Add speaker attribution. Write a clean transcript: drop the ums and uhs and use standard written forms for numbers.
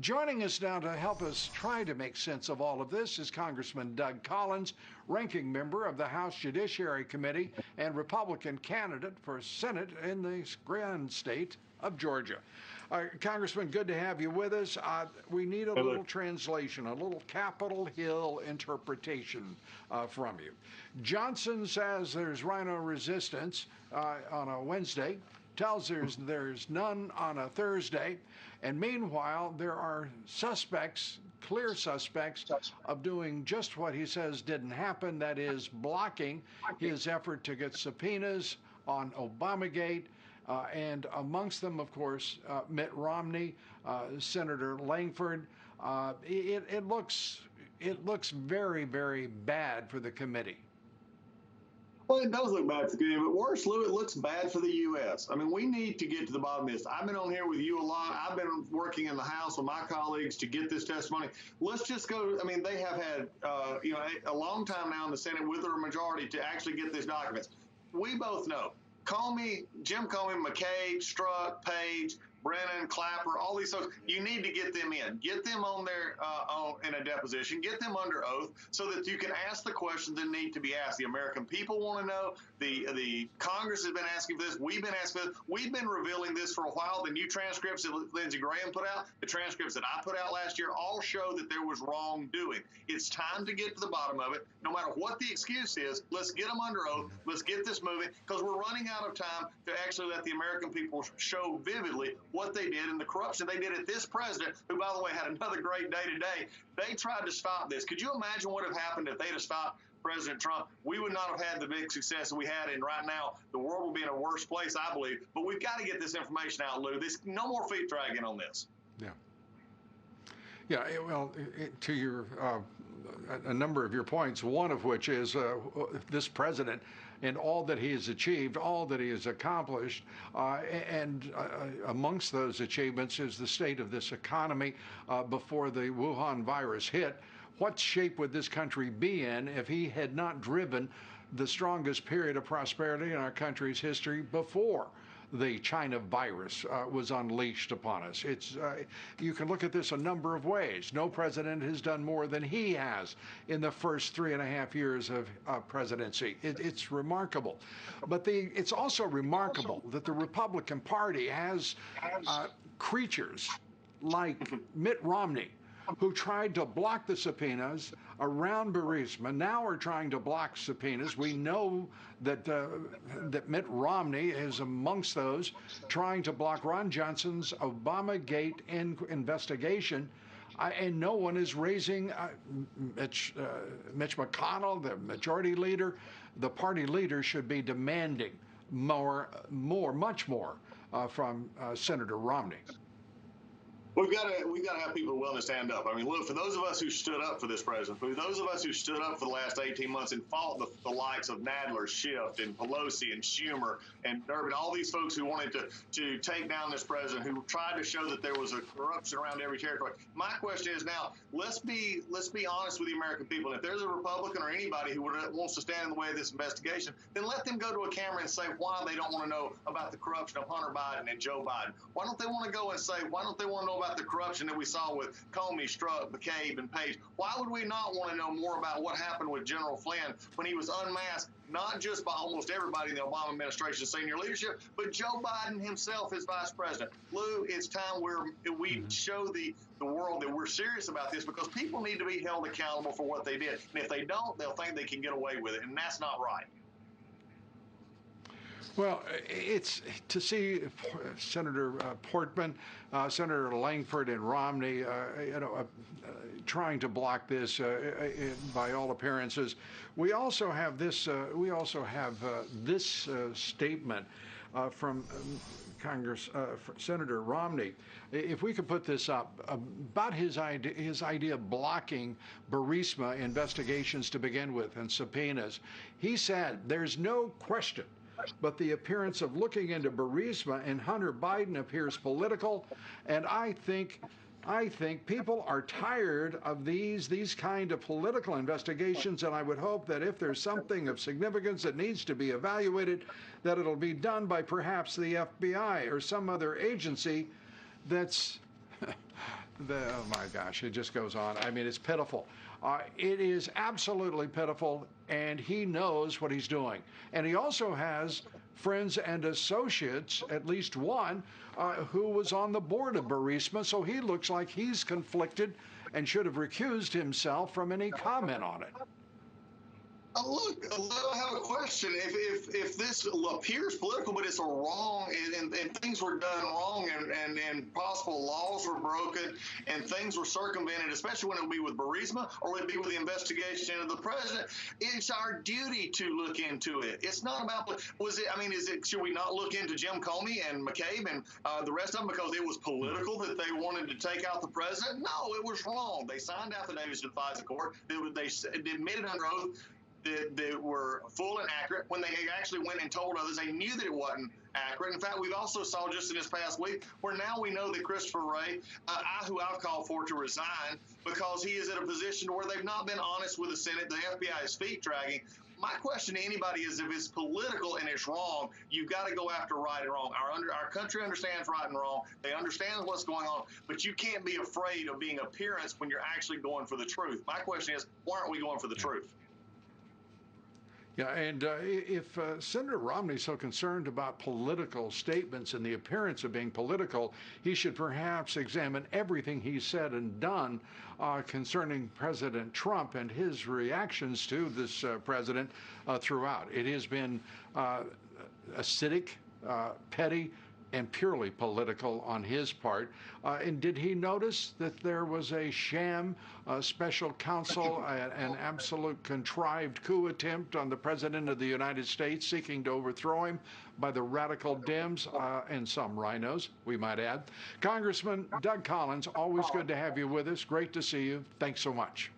Speaker 1: Joining us now to help us try to make sense of all of this is Congressman Doug Collins, ranking member of the House Judiciary Committee and Republican candidate for Senate in the grand state of Georgia. Congressman, good to have you with us. We need a little translation, a little Capitol Hill interpretation from you. Johnson says there's rhino resistance on a Wednesday, tells there's none on a Thursday, and meanwhile there are suspects, clear suspects, of doing just what he says didn't happen, that is blocking his effort to get subpoenas on Obamagate, and amongst them, of course, Mitt Romney, Senator Langford. It looks very, very bad for the committee.
Speaker 2: Well, it does look bad for the community, but worse, Lou, it looks bad for the U.S. I mean, we need to get to the bottom of this. I've been on here with you a lot. I've been working in the House with my colleagues to get this testimony. Let's just go. I mean, they have had, a long time now in the Senate with a majority to actually get these documents. We both know. Jim Comey, McCabe, Strzok, Page, Brennan, Clapper, all these folks, you need to get them in. Get them on their in a deposition. Get them under oath so that you can ask the questions that need to be asked. The American people want to know. The Congress has been asking for this. We've been asking for this. We've been revealing this for a while. The new transcripts that Lindsey Graham put out, the transcripts that I put out last year, all show that there was wrongdoing. It's time to get to the bottom of it. No matter what the excuse is, let's get them under oath. Let's get this moving, because we're running out of time to actually let the American people show vividly what they did and the corruption they did at this president, who, by the way, had another great day today. They tried to stop this. Could you imagine what would have happened if they'd have stopped President Trump? We would not have had the big success that we had, and right now the world will be in a worse place, I believe. But we've got to get this information out, Lou. No more feet dragging on this.
Speaker 1: Yeah, well, to your a number of your points, one of which is this president and all that he has achieved, all that he has accomplished, and amongst those achievements is the state of this economy before the Wuhan virus hit. What shape would this country be in if he had not driven the strongest period of prosperity in our country's history before the China virus was unleashed upon us? You can look at this a number of ways. No president has done more than he has in the first 3.5 years of presidency. It's remarkable. But it's also remarkable that the Republican Party has creatures like Mitt Romney, who tried to block the subpoenas around Burisma, now are trying to block subpoenas. We know that Mitt Romney is amongst those trying to block Ron Johnson's Obamagate investigation. And no one is raising Mitch McConnell, the majority leader. The party leader should be demanding much more from Senator Romney.
Speaker 2: We've got to have people willing to stand up. I mean, look, for those of us who stood up for this president, for those of us who stood up for the last 18 months and fought the likes of Nadler, Schiff, and Pelosi, and Schumer, and Durbin, all these folks who wanted to take down this president, who tried to show that there was a corruption around every territory. My question is now, let's be honest with the American people. And if there's a Republican or anybody who wants to stand in the way of this investigation, then let them go to a camera and say why they don't want to know about the corruption of Hunter Biden and Joe Biden. Why don't they want to go and say, why don't they want to know about the corruption that we saw with Comey, Strzok, McCabe, and Page? Why would we not want to know more about what happened with General Flynn when he was unmasked, not just by almost everybody in the Obama administration senior leadership, but Joe Biden himself as vice president? Lou, it's time we show the world that we're serious about this, because people need to be held accountable for what they did. And if they don't, they'll think they can get away with it, and that's not right.
Speaker 1: Well, it's to see Senator Portman, Senator Langford, and Romney, trying to block this. By all appearances, we also have this. This statement from Senator Romney. If we could put this up about his idea of blocking Burisma investigations to begin with and subpoenas. He said, "There's no question but the appearance of looking into Burisma and Hunter Biden appears political, and I think people are tired of these kind of political investigations, and I would hope that if there's something of significance that needs to be evaluated, that it'll be done by perhaps the FBI or some other agency that's Oh my gosh, it just goes on. I mean, it's pitiful. It is absolutely pitiful, and he knows what he's doing. And he also has friends and associates, at least one, who was on the board of Burisma, so he looks like he's conflicted and should have recused himself from any comment on it.
Speaker 2: Look, I have a question. If this appears political, but it's a wrong, and things were done wrong, and possible laws were broken, and things were circumvented, especially when it would be with Burisma or would it be with the investigation of the president, it's our duty to look into it. It's not about, should we not look into Jim Comey and McCabe and the rest of them because it was political that they wanted to take out the president? No, it was wrong. They signed affidavits to the FISA court. They admitted under oath that were full and accurate when they actually went and told others they knew that it wasn't accurate. In fact, we've also saw just in this past week where now we know that Christopher Wray, who I've called for to resign because he is in a position where they've not been honest with the Senate. The FBI is feet dragging. My question to anybody is, if it's political and it's wrong, you've got to go after right and wrong. Our country understands right and wrong. They understand what's going on, but you can't be afraid of being appearance when you're actually going for the truth. My question is, why aren't we going for the truth?
Speaker 1: Yeah, and if Senator Romney's so concerned about political statements and the appearance of being political, he should perhaps examine everything he's said and done concerning President Trump and his reactions to this president throughout. It has been acidic, petty, and purely political on his part. And did he notice that there was a sham special counsel, an absolute contrived coup attempt on the President of the United States seeking to overthrow him by the radical Dems and some rhinos, we might add? Congressman Doug Collins, always good to have you with us. Great to see you. Thanks so much.